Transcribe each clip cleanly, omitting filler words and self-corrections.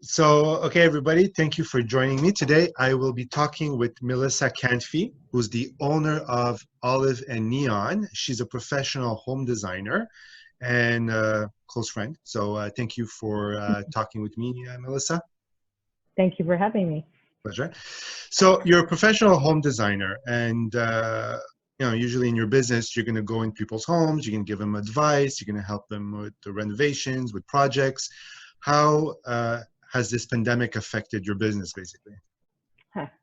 Okay, everybody, thank you for joining me today. I will be talking with Melissa Cantfi, who's the owner of Olive and Neon. She's a professional home designer and a close friend. Thank you for talking with me, Melissa. Thank you for having me. Pleasure. So you're a professional home designer, and usually in your business, you're going to go in people's homes, you're going to give them advice, you're going to help them with the renovations, with projects. How has this pandemic affected your business, basically?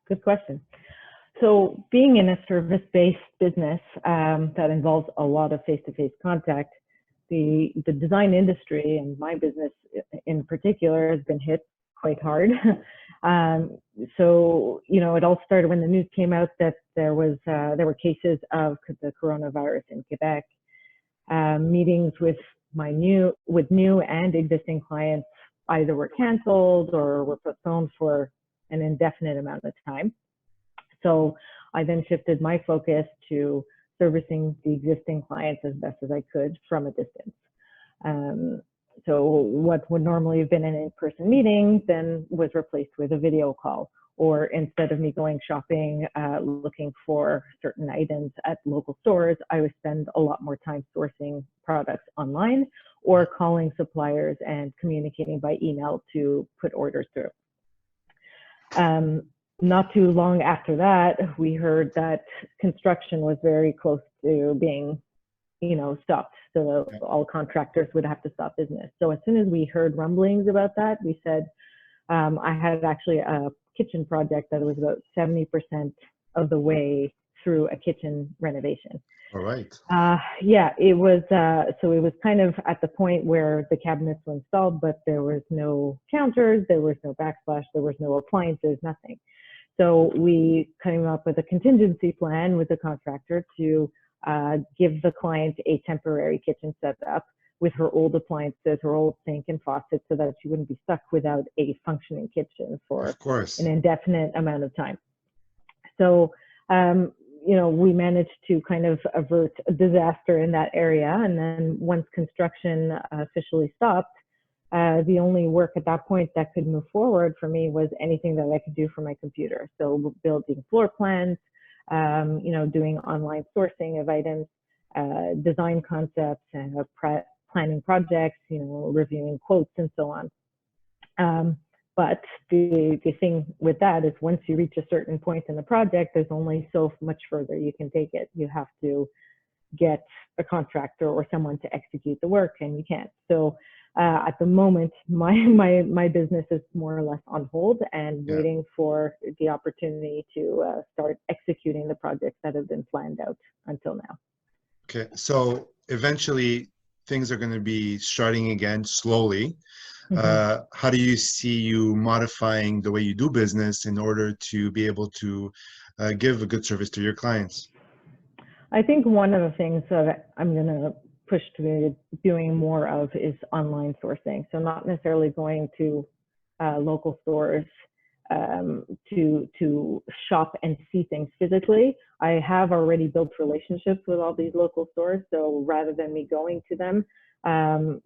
Good question. So being in a service-based business that involves a lot of face-to-face contact, the design industry and my business in particular has been hit quite hard. It all started when the news came out that there were cases of the coronavirus in Quebec. Meetings with new and existing clients either were canceled or were postponed for an indefinite amount of time. So I then shifted my focus to servicing the existing clients as best as I could from a distance. So what would normally have been an in-person meeting then was replaced with a video call, or instead of me going shopping, looking for certain items at local stores, I would spend a lot more time sourcing products online or calling suppliers and communicating by email to put orders through. Not too long after that, we heard that construction was very close to being stopped. So all contractors would have to stop business. So as soon as we heard rumblings about that, we said, I had actually a kitchen project that was about 70% of the way through a kitchen renovation. All right. It was, so it was kind of at the point where the cabinets were installed, but there was no counters, there was no backsplash, there was no appliances, nothing. So we came up with a contingency plan with the contractor to give the client a temporary kitchen setup with her old appliances, her old sink and faucet, so that she wouldn't be stuck without a functioning kitchen for an indefinite amount of time. So, we managed to kind of avert a disaster in that area. And then once construction officially stopped, the only work at that point that could move forward for me was anything that I could do from my computer. So building floor plans, doing online sourcing of items, design concepts, and planning projects, reviewing quotes and so on. But the thing with that is once you reach a certain point in the project, there's only so much further you can take it. You have to get a contractor or someone to execute the work, and you can't. So at the moment, my business is more or less on hold and waiting for the opportunity to start executing the projects that have been planned out until now. Okay, so eventually things are going to be starting again slowly. Mm-hmm. How do you see you modifying the way you do business in order to be able to give a good service to your clients? I think one of the things that I'm going to push to doing more of is online sourcing. So not necessarily going to local stores to shop and see things physically. I have already built relationships with all these local stores. So rather than me going to them, I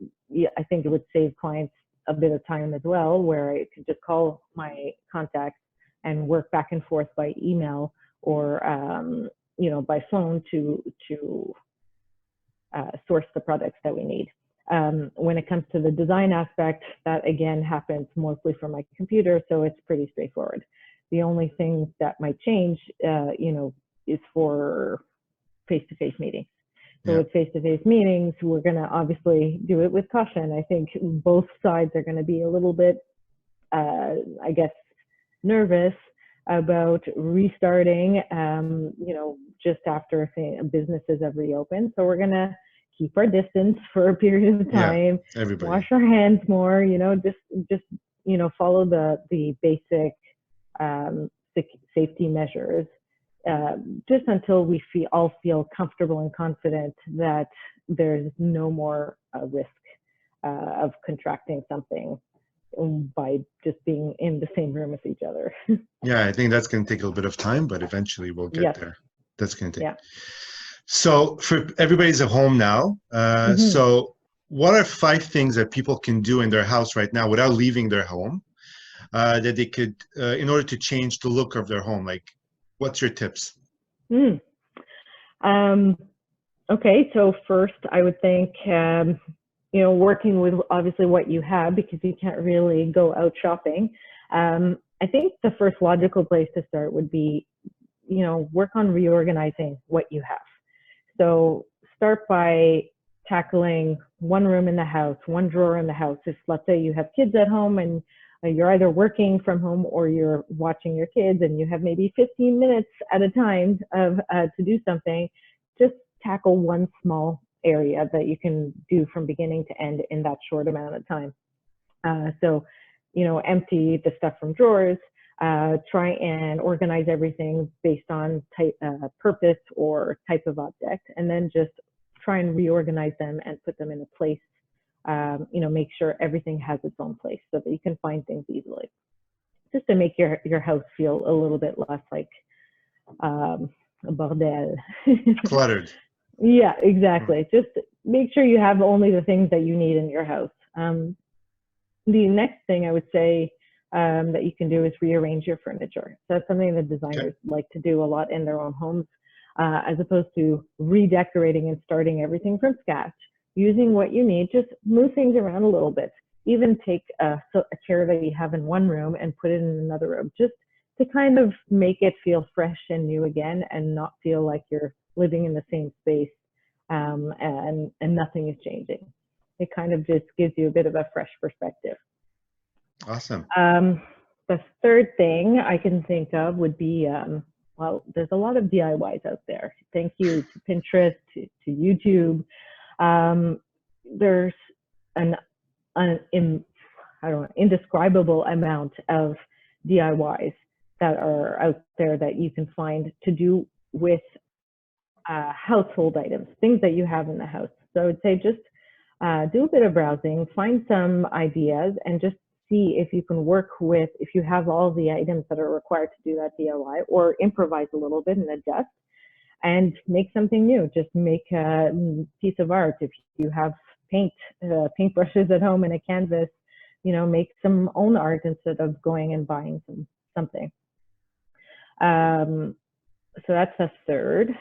think it would save clients a bit of time as well, where I could just call my contacts and work back and forth by email or by phone to source the products that we need. When it comes to the design aspect, that again happens mostly from my computer, so it's pretty straightforward. The only thing that might change, is for face-to-face meetings. So with face-to-face meetings, we're going to obviously do it with caution. I think both sides are going to be a little bit, nervous about restarting, just after businesses have reopened. So we're going to keep our distance for a period of time, wash our hands more, just follow the basic safety measures. Just until we all feel comfortable and confident that there's no more risk of contracting something by just being in the same room as each other. Yeah, I think that's going to take a little bit of time, but eventually we'll get there. That's going to take. So for everybody's at home now. So what are 5 things that people can do in their house right now without leaving their home that they could, in order to change the look of their home? Like, what's your tips? Mm. Okay, so first I would think, working with obviously what you have, because you can't really go out shopping. I think the first logical place to start would be, work on reorganizing what you have. So start by tackling one room in the house, one drawer in the house. If let's say you have kids at home and you're either working from home or you're watching your kids and you have maybe 15 minutes at a time of to do something, just tackle one small area that you can do from beginning to end in that short amount of time. So, empty the stuff from drawers, try and organize everything based on type, purpose or type of object, and then just try and reorganize them and put them in a place. Make sure everything has its own place so that you can find things easily, just to make your house feel a little bit less like a bordel. Cluttered. Yeah, exactly. Just make sure you have only the things that you need in your house. The next thing I would say that you can do is rearrange your furniture. So that's something that designers like to do a lot in their own homes, as opposed to redecorating and starting everything from scratch. Using what you need, just move things around a little bit. Even take a chair that you have in one room and put it in another room, just to kind of make it feel fresh and new again, and not feel like you're living in the same space and nothing is changing. It kind of just gives you a bit of a fresh perspective. Awesome. The third thing I can think of would be, there's a lot of DIYs out there. Thank you to Pinterest, to YouTube. There's an indescribable amount of DIYs that are out there that you can find to do with household items, things that you have in the house. So I would say just do a bit of browsing, find some ideas, and just see if you can work with, if you have all the items that are required to do that DIY, or improvise a little bit and adjust and make something new. Just make a piece of art. If you have paint brushes at home and a canvas, make some own art instead of going and buying something. So that's the third.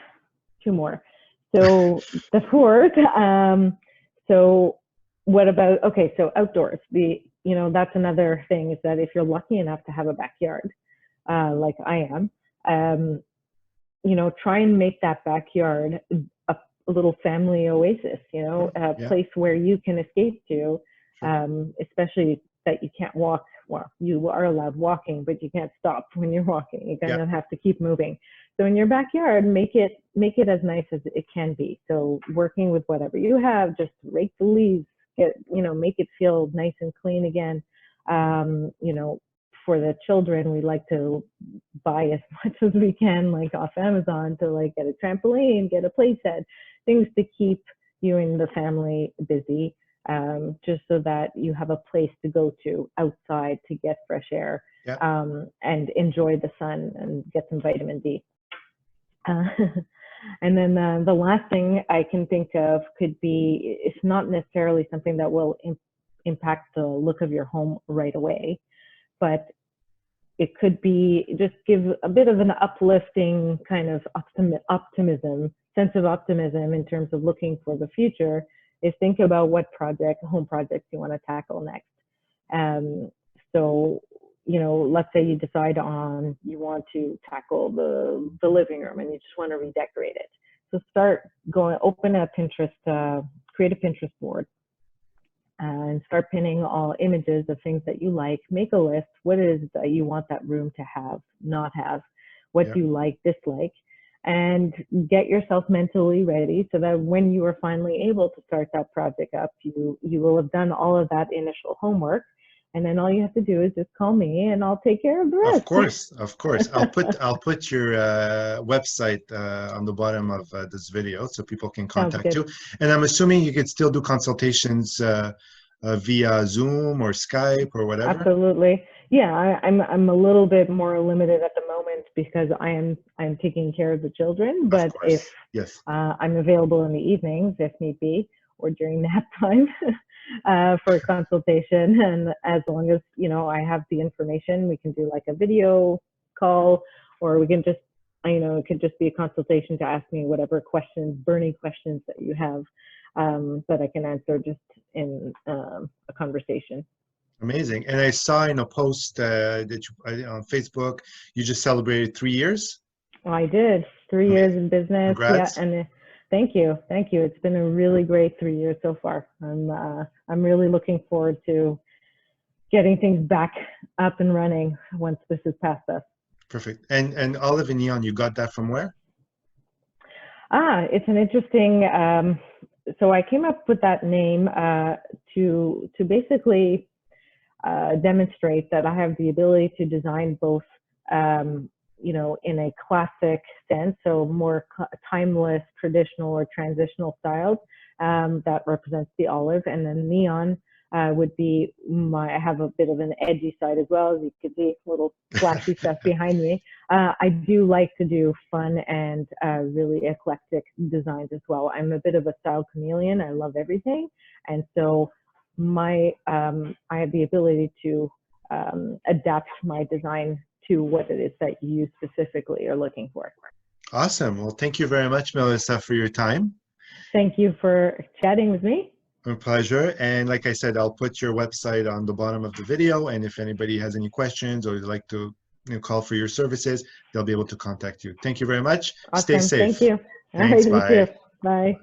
Two more. So the fourth. So what about, so outdoors, that's another thing, is that if you're lucky enough to have a backyard, like I am, try and make that backyard a little family oasis, a place where you can escape to, especially that you can't walk. Well, you are allowed walking, but you can't stop when you're walking. You kind of have to keep moving. So in your backyard, make it as nice as it can be. So working with whatever you have, just rake the leaves, make it feel nice and clean again. For the children, we like to buy as much as we can, like off Amazon, to like get a trampoline, get a play set, things to keep you and the family busy, just so that you have a place to go to outside to get fresh air, and enjoy the sun and get some vitamin D. And then the last thing I can think of could be, it's not necessarily something that will impact the look of your home right away, but it could be just give a bit of an uplifting kind of sense of optimism in terms of looking for the future, is think about what home projects you want to tackle next. So, let's say you decide you want to tackle the living room and you just want to redecorate it. So open a Pinterest, create a Pinterest board, and start pinning all images of things that you like. Make a list. What it is that you want that room to have, not have? What do you like, dislike? And get yourself mentally ready so that when you are finally able to start that project up, you will have done all of that initial homework. And then all you have to do is just call me and I'll take care of the rest. Of course. I'll put your website on the bottom of this video so people can contact you. And I'm assuming you could still do consultations via Zoom or Skype or whatever. Absolutely. Yeah, I'm a little bit more limited at the moment because I'm taking care of the children. But if I'm available in the evenings if need be, or during nap time. for a consultation. And as long as, I have the information, we can do like a video call, or we can just, it could just be a consultation to ask me whatever questions, burning questions that you have, that I can answer just in a conversation. Amazing. And I saw in a post that you on Facebook, you just celebrated 3 years. I did 3 years in business. Congrats. Yeah, and thank you, thank you. It's been a really great 3 years so far. I'm really looking forward to getting things back up and running once this is past us. Perfect. And Olive and Neon, you got that from where? It's an interesting. So I came up with that name to basically demonstrate that I have the ability to design both, in a classic sense, so more timeless, traditional or transitional styles that represents the olive, and then neon would be I have a bit of an edgy side as well, as you can see, little flashy stuff behind me. I do like to do fun and really eclectic designs as well. I'm a bit of a style chameleon. I love everything. And so I have the ability to adapt my design to what it is that you specifically are looking for. Awesome. Well, thank you very much, Melissa, for your time. Thank you for chatting with me. A pleasure. And like I said, I'll put your website on the bottom of the video. And if anybody has any questions or would like to call for your services, they'll be able to contact you. Thank you very much. Awesome. Stay safe. Thank you. Thanks. All right, Bye. you too. Bye.